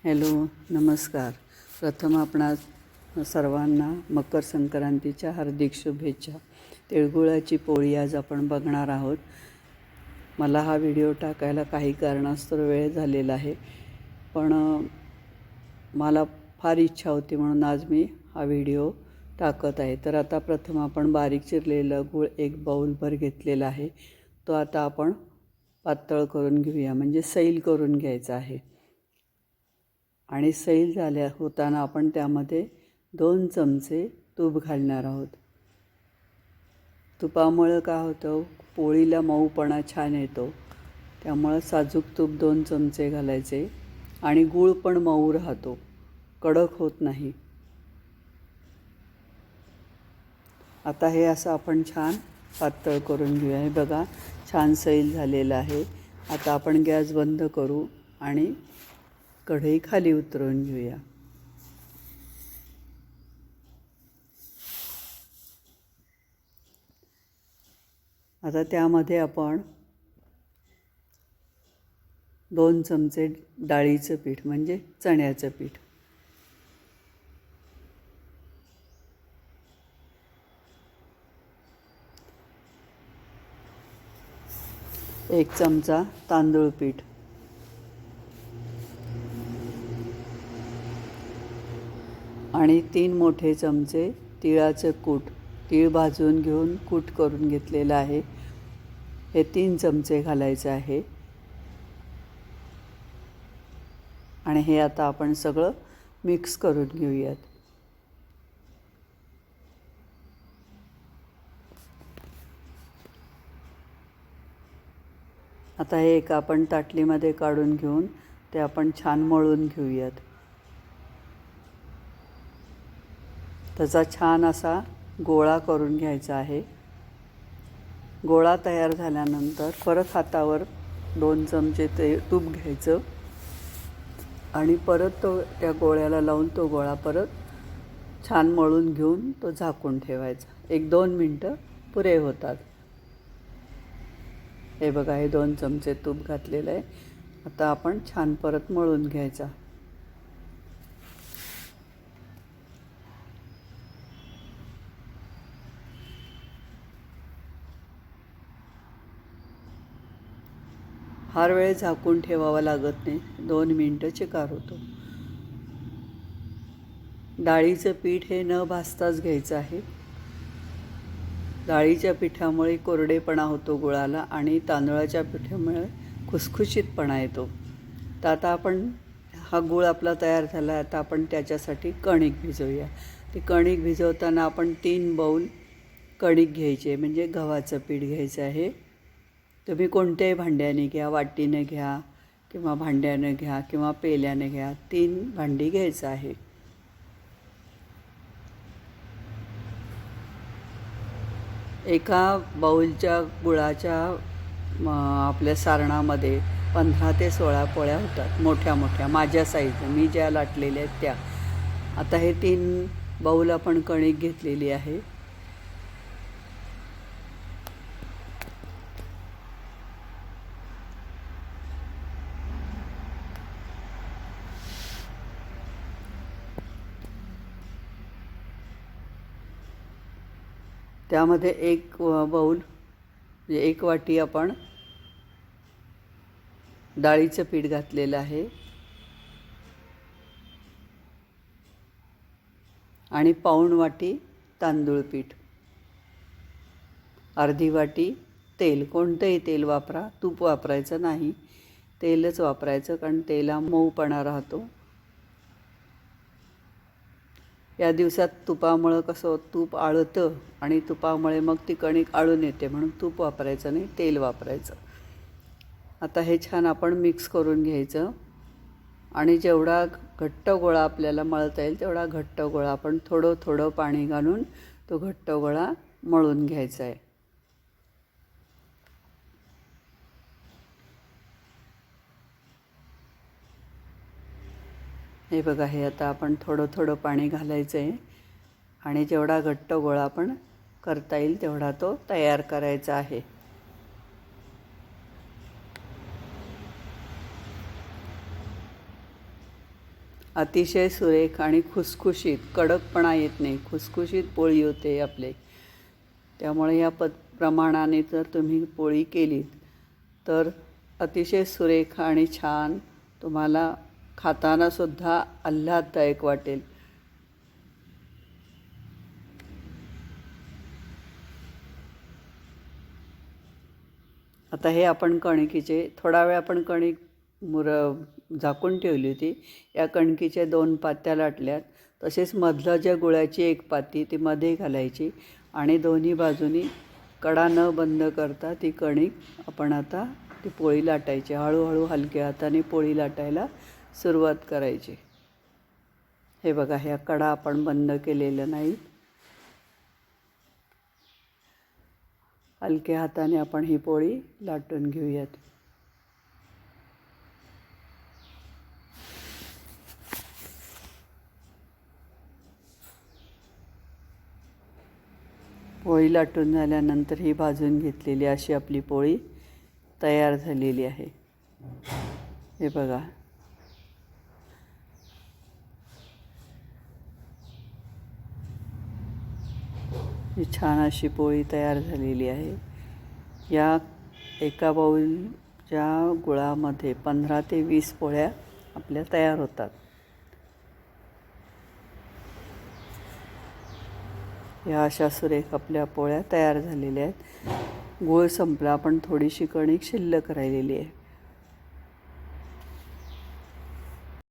Hello, नमस्कार. प्रथम आपणा सर्वांना मकर संक्रांतीच्या हार्दिक शुभेच्छा. तिळगुळाची पोळी आज आपण बघणार आहोत. मला हा व्हिडिओ टाकायला काही कारणास्तव वेळ झालेला आहे, पण मला फार इच्छा होती म्हणून आज मी हा व्हिडिओ टाकत आहे. तर आता प्रथम आपण बारीक चिरलेलं गूळ एक बाऊलभर घेतलेला आहे. तो आता आपण पातळ करून घेऊया, म्हणजे सैल करून घ्यायचा आहे. आणि सैल होताना आपण त्यामध्ये 2 चमचे तूप घालणार आहोत. तुपामुळं काय होतं, पोळीला मऊपणा छान येतो. त्यामुळं साजूक तूप 2 चमचे घालायचे आणि गूळ पण मऊ राहतो, कडक होत नाही. आता हे असं आपण छान पातळ करून घेऊया. हे बघा, छान सैल झालेलं आहे. आता आपण गॅस बंद करू आणि कढई खाली उतरवून घेऊया. आता त्यामध्ये आपण 2 चमचे डाळीचं पीठ म्हणजे चण्याचं पीठ, 1 चमचा तांदूळ पीठ आणि 3 मोठे चमचे तिळाचं कूट. तीळ भाजून घेऊन कूट करून घेतलेलं आहे, हे 3 चमचे घालायचे आहे. आणि हे आता आपण सगळं मिक्स करून घेऊयात. आता हे एक आपण ताटलीमध्ये काढून घेऊन ते आपण छान मळून घेऊयात. त्याचा छान असा गोळा करून घ्यायचा आहे. गोळा तयार झाल्यानंतर परत हातावर 2 चमचे तूप घ्यायचं आणि परत त्या गोळ्याला लावून तो गोळा परत छान मळून घेऊन तो झाकून ठेवायचा. 1-2 मिनटं पुरे होतात. हे बघा, हे 2 चमचे तूप घातलेलं आहे. आता आपण छान परत मळून घ्यायचा. फार वेळ झाकून ठेवावा लागत नाही, 2 मिनटं चिकार होतो. डाळीचं पीठ हे न भाजताच घ्यायचं आहे. डाळीच्या पिठामुळे कोरडेपणा होतो गुळाला आणि तांदळाच्या पिठामुळे खुसखुशीतपणा येतो. तर आता आपण हा गूळ आपला तयार झाला. आता आपण त्याच्यासाठी कणिक भिजवूया. ते कणिक भिजवताना आपण 3 बाऊल कणिक घ्यायचे, म्हणजे गव्हाचं पीठ घ्यायचं आहे. तुम्ही कोणत्याही भांड्याने घ्या, वाटीनं घ्या किंवा भांड्यानं घ्या किंवा पेल्यानं घ्या, 3 भांडी घ्यायचं आहे. एका बाऊलच्या गुळाच्या आपल्या सारणामध्ये 15 ते 16 पोळ्या होतात, मोठ्या मोठ्या, माझ्या साईजच्या, मी ज्या लाटलेल्या आहेत त्या. आता हे 3 बाऊल आपण कणिक घेतलेली आहे. त्यामध्ये 1 बाऊल म्हणजे 1 वाटी आपण डाळीचं पीठ घातलेलं आहे आणि पाऊण वाटी तांदूळ पीठ, अर्धी वाटी तेल. कोणतंही तेल वापरा, तूप वापरायचं नाही, तेलच वापरायचं, कारण तेला मऊपणा राहतो. या दिवसात तुपामुळं कसं तूप आळतं आणि तुपामुळे मग ती कणिक आळून येते, म्हणून तूप वापरायचं नाही, तेल वापरायचं. आता हे छान आपण मिक्स करून घ्यायचं आणि जेवढा घट्ट गोळा आपल्याला मळता येईल तेवढा घट्ट गोळा आपण थोडं थोडं पाणी घालून तो घट्ट गोळा मळून घ्यायचा आहे. हे बघा, हे आता आपण थोडं थोडं पाणी घालायचं आहे आणि जेवढा घट्ट गोळा आपण करता येईल तेवढा तो तयार करायचा आहे. अतिशय सुरेख आणि खुसखुशीत, कडकपणा येत नाही, खुसखुशीत पोळी होते आपले. त्यामुळे या प्रमाणाने जर तुम्ही पोळी केलीत तर अतिशय सुरेख आणि छान, तुम्हाला खातानासुद्धा आल्हाददायक वाटेल. आता हे आपण कणकीचे थोडा वेळ आपण कणिक झाकून ठेवली होती. या कणकीच्या 2 पात्या लाटल्यात. तसेच मधलं ज्या गुळाची 1 पाती ती मध्ये घालायची आणि दोन्ही बाजूनी कडा न बंद करता ती कणिक आपण आता ती पोळी लाटायची. हळूहळू हलक्या हाताने पोळी लाटायला सुरुवात करायची. हे बघा, ह्या कडा आपण बंद केलेल्या नाहीत. हलक्या हाताने आपण ही पोळी लाटून घेऊयात. पोळी लाटून झाल्यानंतर ही भाजून घेतलेली अशी आपली पोळी तयार झालेली आहे. हे बघा, ही छान अशी पोळी तयार झालेली आहे. या एका बाऊलच्या गुळामध्ये 15 ते 20 पोळ्या आपल्या तयार होतात. या अशा सुरेख आपल्या पोळ्या तयार झालेल्या आहेत. गूळ संपला, पण थोडीशी कणिक शिल्लक राहिलेली आहे.